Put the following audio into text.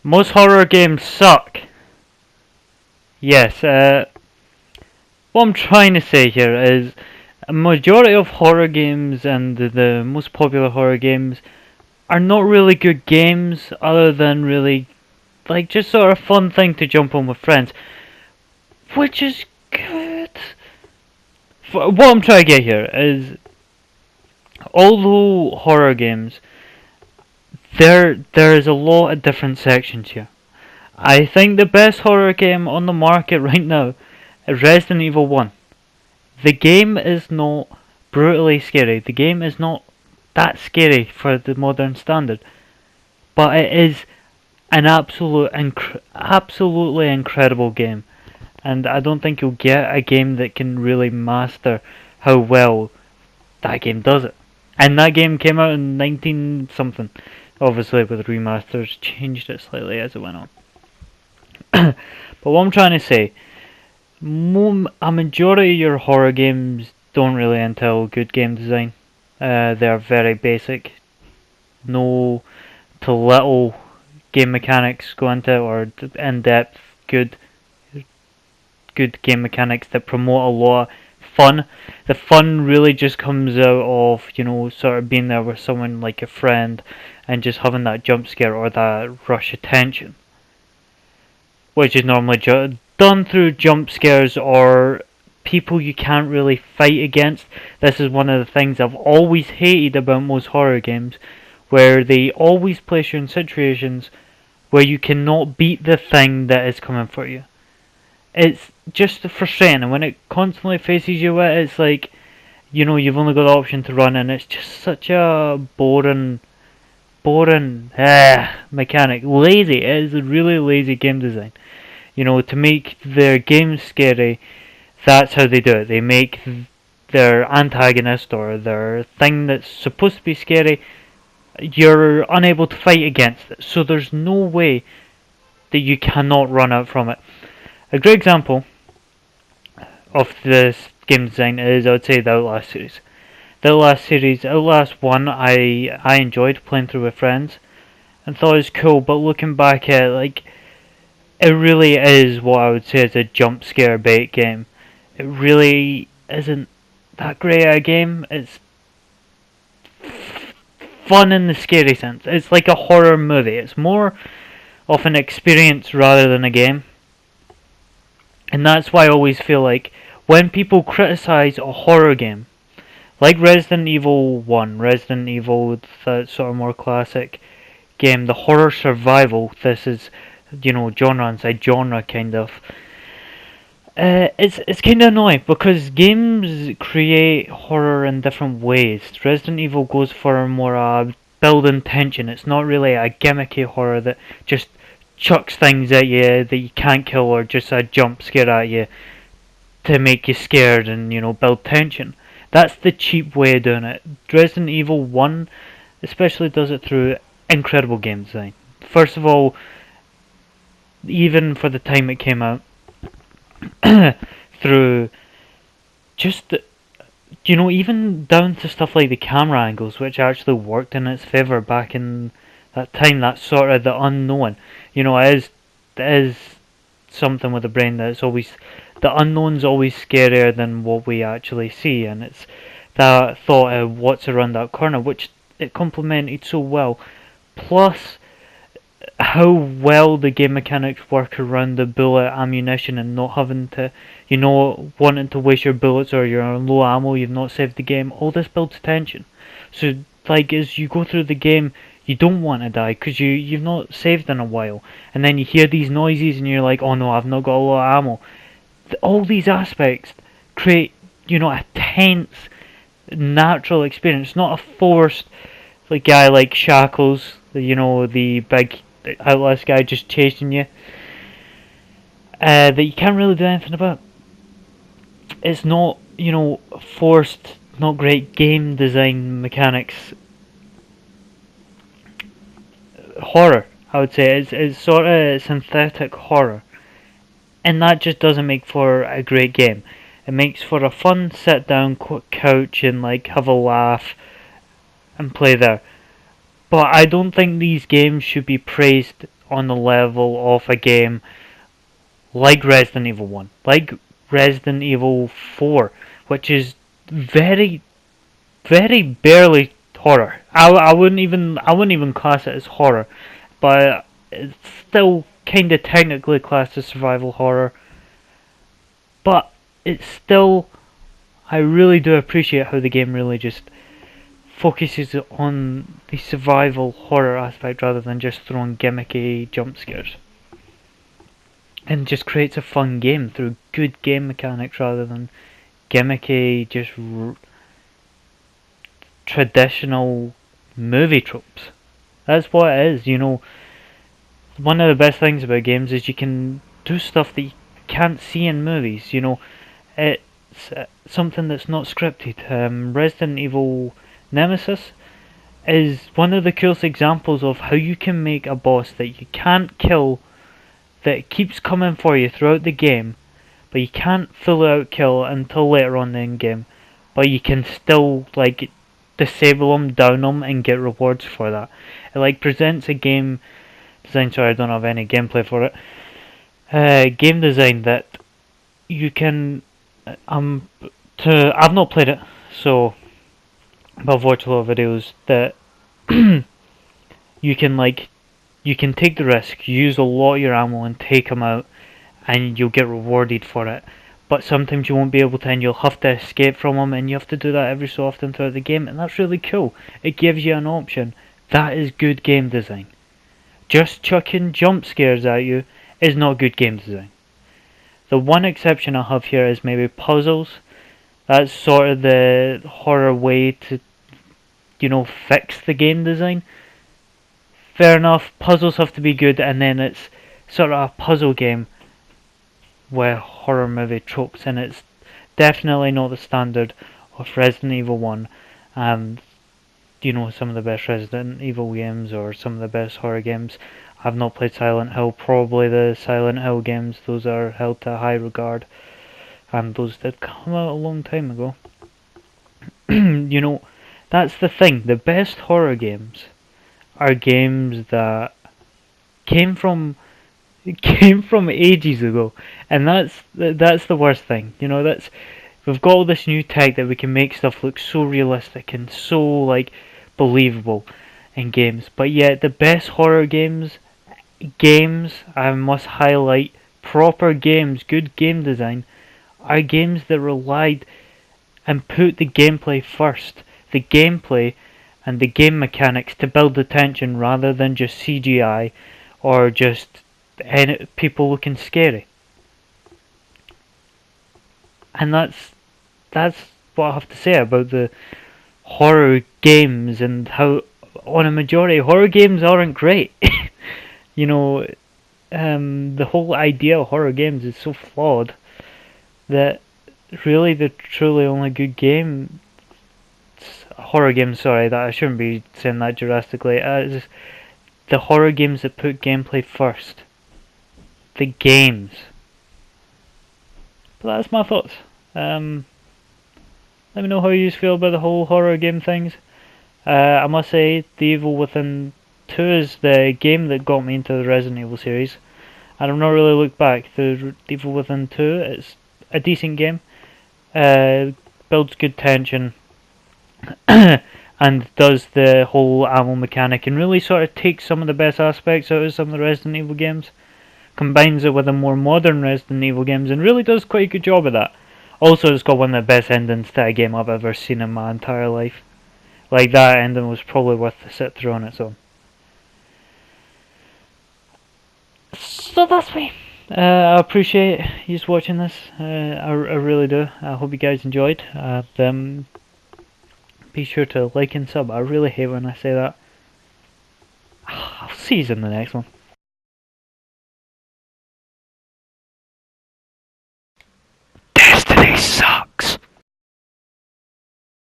Most horror games suck. Yes, what I'm trying to say here is a majority of horror games and the most popular horror games are not really good games other than really like just sort of fun thing to jump on with friends, which is good. What I'm trying to get here is, although horror games, there is a lot of different sections here. I think the best horror game on the market right now is Resident Evil 1. The game is not brutally scary. The game is not that scary for the modern standard, but it is an absolutely incredible game. And I don't think you'll get a game that can really master how well that game does it. And that game came out in 19 something. Obviously, with remasters, changed it slightly as it went on. But what I'm trying to say, a majority of your horror games don't really entail good game design. They're very basic. No to little game mechanics go into it, or in-depth good game mechanics that promote a lot of fun. The fun really just comes out of, sort of being there with someone like a friend and just having that jump scare or that rush of tension, which is normally done through jump scares or people you can't really fight against. This is one of the things I've always hated about most horror games, where they always place you in situations where you cannot beat the thing that is coming for you. It's just frustrating, and when it constantly faces you, it's like, you've only got the option to run, and it's just such a boring mechanic. Lazy. It is a really lazy game design. To make their games scary, that's how they do it. They make their antagonist or their thing that's supposed to be scary, you're unable to fight against it. So there's no way that you cannot run out from it. A great example of this game design is, I would say, the Outlast series. The Outlast 1, I enjoyed playing through with friends and thought it was cool, but looking back at it, it really is what I would say is a jump scare bait game. It really isn't that great a game. It's fun in the scary sense. It's like a horror movie. It's more of an experience rather than a game. And that's why I always feel like when people criticize a horror game, like Resident Evil 1, Resident Evil, that sort of more classic game, the horror survival, this is, genre inside genre kind of. It's kind of annoying because games create horror in different ways. Resident Evil goes for more building tension. It's not really a gimmicky horror that just chucks things at you that you can't kill, or just a jump scare at you to make you scared and build tension. That's the cheap way of doing it. Resident Evil 1 especially does it through incredible game design. First of all, even for the time it came out, through just even down to stuff like the camera angles, which actually worked in its favor back in that time. That's sort of the unknown. It is something with the brain that's always, the unknown's always scarier than what we actually see, and it's that thought of what's around that corner, which it complemented so well. Plus, how well the game mechanics work around the bullet ammunition and not having to, wanting to waste your bullets or you're on low ammo, you've not saved the game. All this builds tension. So, as you go through the game, you don't want to die because you've not saved in a while. And then you hear these noises and you're like, oh no, I've not got a lot of ammo. All these aspects create, a tense, natural experience, not a forced, guy like Shackles, the big Outlast guy just chasing you, that you can't really do anything about. It's not, forced, not great game design mechanics. Horror, I would say, it's sort of synthetic horror, and that just doesn't make for a great game. It makes for a fun sit down couch and have a laugh and play there. But I don't think these games should be praised on the level of a game like Resident Evil 1, like Resident Evil 4, which is very, very barely horror. I wouldn't even class it as horror, but it's still kind of technically classed as survival horror. But it's still, I really do appreciate how the game really just focuses on the survival horror aspect rather than just throwing gimmicky jump scares. And just creates a fun game through good game mechanics rather than gimmicky, just traditional movie tropes. That's what it is, you know. One of the best things about games is you can do stuff that you can't see in movies, you know. It's something that's not scripted. Resident Evil Nemesis is one of the coolest examples of how you can make a boss that you can't kill, that keeps coming for you throughout the game, but you can't fully out kill until later on in the game, but you can still like disable them, down them, and get rewards for that. It like presents a game design. Sorry, I don't have any gameplay for it. Game design that you can. I've not played it, so but I've watched a lot of videos that you can take the risk, use a lot of your ammo, and take them out, and you'll get rewarded for it. But sometimes you won't be able to, and you'll have to escape from them, and you have to do that every so often throughout the game, and that's really cool. It gives you an option. That is good game design. Just chucking jump scares at you is not good game design. The one exception I have here is maybe puzzles. That's sort of the horror way to, you know, fix the game design. Fair enough, puzzles have to be good, and then it's sort of a puzzle game with horror movie tropes, and it's definitely not the standard of Resident Evil 1 and, you know, some of the best Resident Evil games or some of the best horror games. I've not played Silent Hill. Probably the Silent Hill games, those are held to a high regard, and those did come out a long time ago. You know, that's the thing. The best horror games are games that came from ages ago, and that's the worst thing. You know, we've got all this new tech that we can make stuff look so realistic and so like believable in games, but yet the best horror games, I must highlight, proper games, good game design, are games that relied and put the gameplay first. The gameplay and the game mechanics to build the tension rather than just CGI or just people looking scary. And that's what I have to say about the horror games, and how on a majority horror games aren't great. You know, the whole idea of horror games is so flawed that really the truly only good game horror games, sorry, that I shouldn't be saying that drastically, is the horror games that put gameplay first. The games. But that's my thoughts. Let me know how you feel about the whole horror game things. I must say, The Evil Within 2 is the game that got me into the Resident Evil series. And I've not really looked back. The Evil Within 2, it's a decent game. Builds good tension. And does the whole ammo mechanic and really sort of takes some of the best aspects out of some of the Resident Evil games. Combines it with the more modern Resident Evil games and really does quite a good job of that. Also, it's got one of the best endings to a game I've ever seen in my entire life. Like, that ending was probably worth the sit through on its own. So that's me. I appreciate you watching this. I really do. I hope you guys enjoyed. Be sure to like and sub. I really hate when I say that. I'll see you in the next one.